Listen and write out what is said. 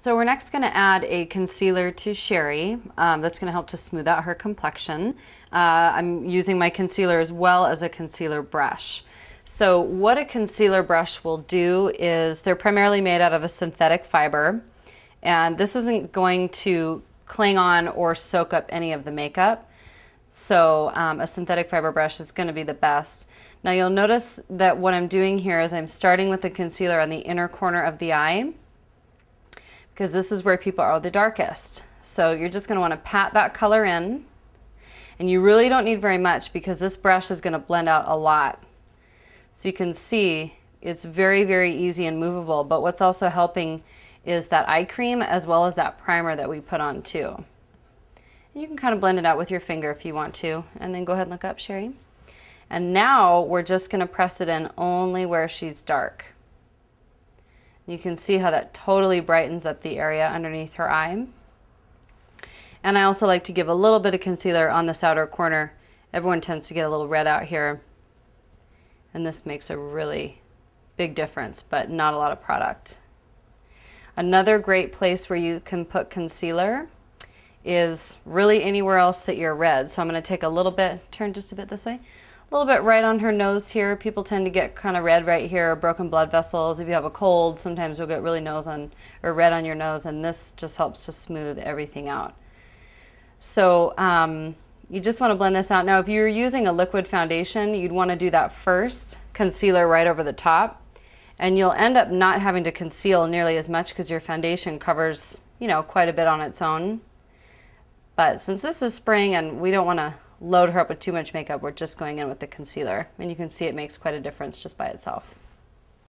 So we're next going to add a concealer to Sherry. That's going to help to smooth out her complexion. I'm using my concealer as well as a concealer brush. So what a concealer brush will do is they're primarily made out of a synthetic fiber, and this isn't going to cling on or soak up any of the makeup. So a synthetic fiber brush is going to be the best. Now you'll notice that what I'm doing here is I'm starting with the concealer on the inner corner of the eye, because this is where people are the darkest. So you're just going to want to pat that color in, and you really don't need very much because this brush is going to blend out a lot. So you can see it's very, very easy and movable, but what's also helping is that eye cream as well as that primer that we put on too. And you can kind of blend it out with your finger if you want to, and then go ahead and look up, Sherry. And now we're just going to press it in only where she's dark. You can see how that totally brightens up the area underneath her eye. And I also like to give a little bit of concealer on this outer corner. Everyone tends to get a little red out here, and this makes a really big difference, but not a lot of product. Another great place where you can put concealer is really anywhere else that you're red. So I'm going to take a little bit, turn just a bit this way, a little bit right on her nose here. People tend to get kind of red right here, broken blood vessels. If you have a cold, sometimes you'll get really red on your nose, and this just helps to smooth everything out. So you just want to blend this out. Now if you're using a liquid foundation, you'd want to do that first, concealer right over the top, and you'll end up not having to conceal nearly as much because your foundation covers, you know, quite a bit on its own. But since this is spring and we don't want to load her up with too much makeup, we're just going in with the concealer, and you can see it makes quite a difference just by itself.